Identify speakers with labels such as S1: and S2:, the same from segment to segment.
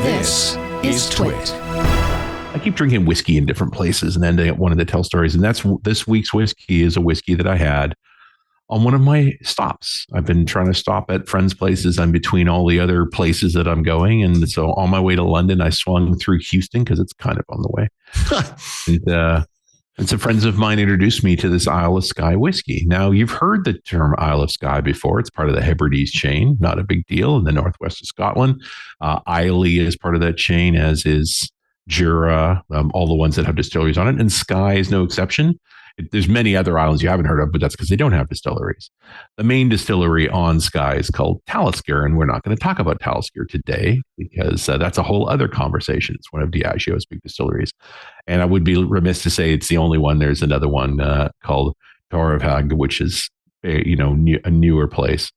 S1: This is TWiT.
S2: I keep drinking whiskey in different places and ending up wanting to tell stories. And that's this week's whiskey is a whiskey that I had on one of my stops. I've been trying to stop at friends' places. I'm between all the other places that I'm going. And so on my way to London, I swung through Houston because it's kind of on the way. And some friends of mine introduced me to this Isle of Skye whiskey. Now, you've heard the term Isle of Skye before. It's part of the Hebrides chain, not a big deal in the northwest of Scotland. Islay is part of that chain, as is Jura, all the ones that have distilleries on it. And Skye is no exception. There's many other islands you haven't heard of, but that's because they don't have distilleries. The main distillery on Skye is called Talisker, and we're not going to talk about Talisker today because that's a whole other conversation. It's one of Diageo's big distilleries, and I would be remiss to say it's the only one. There's another one called Torvhag, which is a newer place.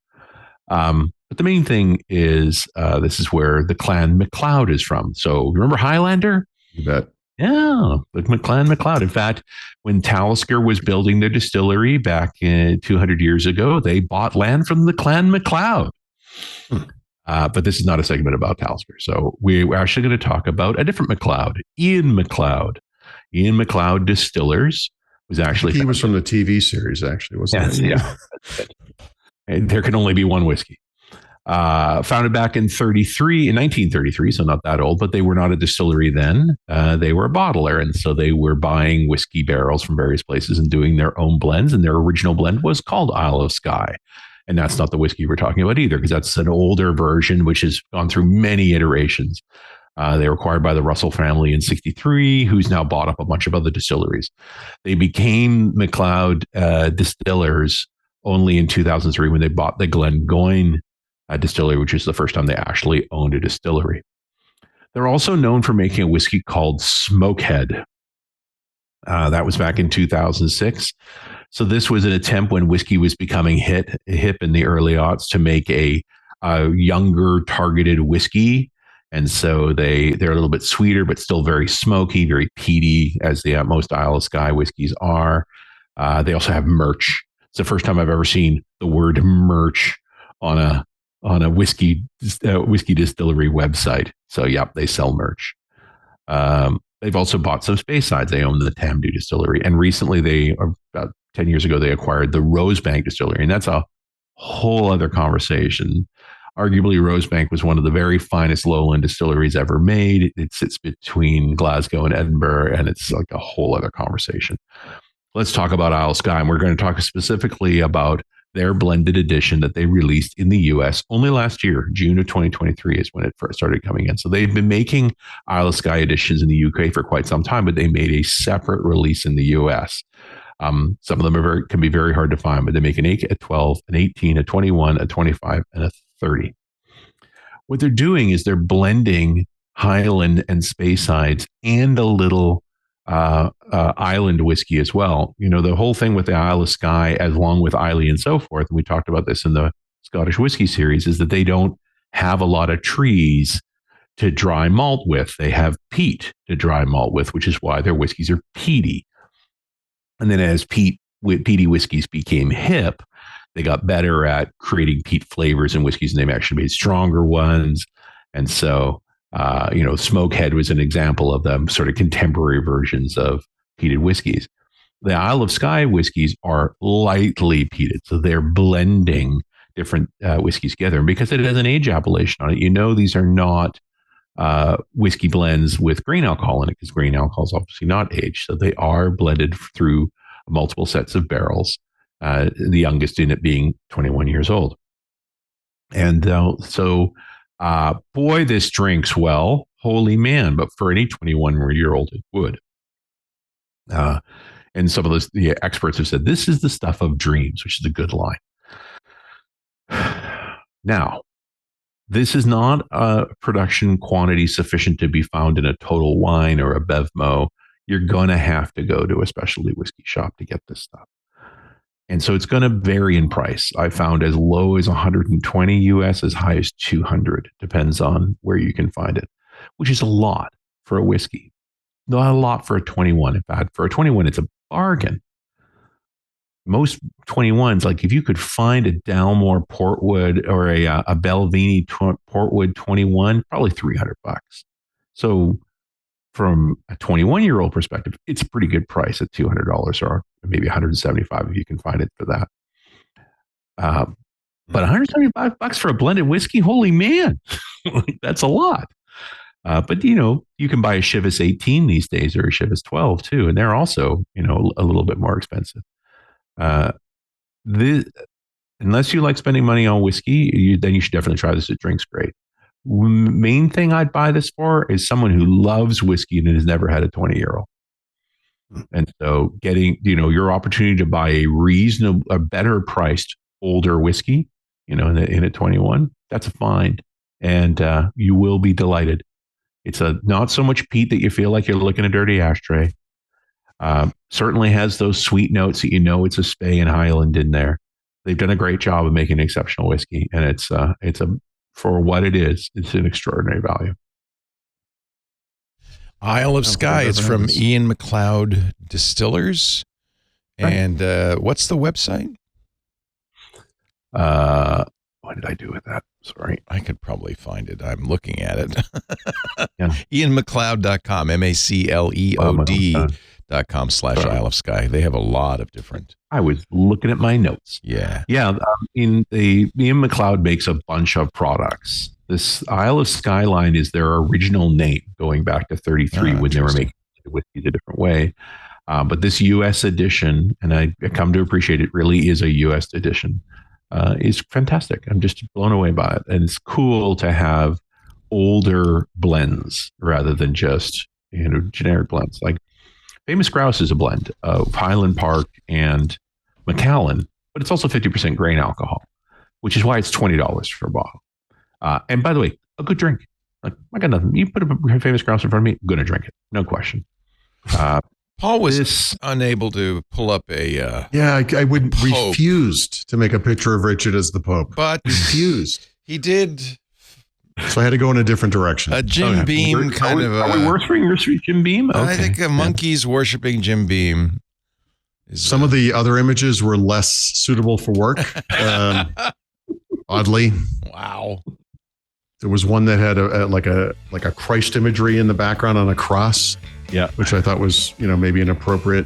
S2: But the main thing is this is where the clan Macleod is from. So remember Highlander?
S3: You bet.
S2: Yeah, the clan Macleod. In fact, when Talisker was building their distillery back 200 years ago, they bought land from the clan Macleod. But this is not a segment about Talisker. So we're actually going to talk about a different Macleod, Ian Macleod. Ian Macleod Distillers was actually...
S3: He was from the TV series, actually, wasn't he?
S2: Yeah. And there can only be one whiskey. Founded back in 1933, so not that old, but they were not a distillery then. They were a bottler, and so they were buying whiskey barrels from various places and doing their own blends, and their original blend was called Isle of Skye. And that's not the whiskey we're talking about either, because that's an older version, which has gone through many iterations. They were acquired by the Russell family in 1963, who's now bought up a bunch of other distilleries. They became Macleod Distillers only in 2003 when they bought the Glengoyne distillery, which is the first time they actually owned a distillery. They're also known for making a whiskey called Smokehead. That was back in 2006. So this was an attempt when whiskey was becoming hip in the early aughts to make a younger targeted whiskey. And so they're a little bit sweeter, but still very smoky, very peaty, as the most Isle of Skye whiskeys are. They also have merch. It's the first time I've ever seen the word merch on a whiskey distillery website. So, yep, they sell merch. They've also bought some Speysides. They own the Tamdhu distillery. And recently, about 10 years ago, they acquired the Rosebank distillery. And that's a whole other conversation. Arguably, Rosebank was one of the very finest lowland distilleries ever made. It sits between Glasgow and Edinburgh, and it's like a whole other conversation. Let's talk about Isle of Skye. And we're going to talk specifically about their blended edition that they released in the US only last year. June of 2023 is when it first started coming in. So they've been making Isle of Skye editions in the UK for quite some time, but they made a separate release in the US. Some of them can be very hard to find, but they make an 8, a 12, an 18, a 21, a 25, and a 30. What they're doing is they're blending Highland and Speysides and a little island whiskey as well. You know, the whole thing with the Isle of Skye, along with Islay and so forth, and we talked about this in the Scottish whiskey series, is that they don't have a lot of trees to dry malt with. They have peat to dry malt with, which is why their whiskeys are peaty. And then as peaty whiskeys became hip, they got better at creating peat flavors in whiskeys, and they've actually made stronger ones. And so Smokehead was an example of them sort of contemporary versions of peated whiskeys. The Isle of Skye whiskeys are lightly peated, so they're blending different whiskeys together. And because it has an age appellation on it, these are not whiskey blends with grain alcohol in it, because grain alcohol is obviously not aged. So they are blended through multiple sets of barrels, the youngest in it being 21 years old. And boy, this drinks well. Holy man. But for any 21-year-old, it would. And some of the experts have said, this is the stuff of dreams, which is a good line. Now, this is not a production quantity sufficient to be found in a Total Wine or a Bevmo. You're going to have to go to a specialty whiskey shop to get this stuff. And so it's going to vary in price. I found as low as 120 US, as high as 200. Depends on where you can find it, which is a lot for a whiskey. Not a lot for a 21. In fact, for a 21, it's a bargain. most 21s, like if you could find a Dalmore Portwood or a Belvini Portwood 21, probably $300. So from a 21-year-old perspective, it's a pretty good price at $200 or maybe $175 if you can find it for that. But $175 for a blended whiskey, holy man, that's a lot. But you can buy a Chivas 18 these days or a Chivas 12 too, and they're also a little bit more expensive. Unless you like spending money on whiskey, then you should definitely try this. It drinks great. Main thing I'd buy this for is someone who loves whiskey and has never had a 20-year-old. And so getting, your opportunity to buy a better priced older whiskey, in a 21, that's a find. And you will be delighted. It's not so much peat that you feel like you're looking at a dirty ashtray. Certainly has those sweet notes that it's a Spey and Highland in there. They've done a great job of making exceptional whiskey, and it's for what it is, it's an extraordinary value.
S4: Isle of Skye is from Ian MacLeod Distillers. Right. And what's the website?
S2: What did I do with that? Sorry.
S4: I could probably find it. I'm looking at it.
S2: Yeah.
S4: IanMacLeod.com, MacLeod.com/Isle of Skye. They have a lot of different.
S2: I was looking at my notes.
S4: Yeah.
S2: Yeah. Ian MacLeod makes a bunch of products. This Isle of Skye line is their original name going back to 33 when they were making whiskey a different way. But this U.S. edition, and I come to appreciate it, really is a U.S. edition, is fantastic. I'm just blown away by it. And it's cool to have older blends rather than just generic blends. Like Famous Grouse is a blend of Highland Park and Macallan, but it's also 50% grain alcohol, which is why it's $20 for a bottle. And by the way, a good drink. Like, I got nothing. You put a Famous Grouse in front of me, I'm going to drink it. No question.
S4: Paul was unable to pull up a...
S3: I would refused to make a picture of Richard as the Pope.
S4: But
S3: refused.
S4: He did...
S3: So I had to go in a different direction.
S4: A Jim Beam kind of...
S2: Are we worshiping Jim Beam? Okay.
S4: I think monkeys worshiping Jim Beam.
S3: Some of the other images were less suitable for work. Oddly.
S4: Wow.
S3: There was one that had a Christ imagery in the background on a cross.
S2: Yeah.
S3: Which I thought was, maybe inappropriate.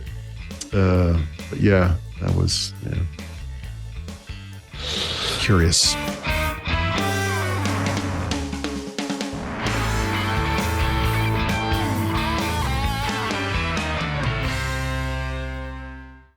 S3: But yeah, that was curious.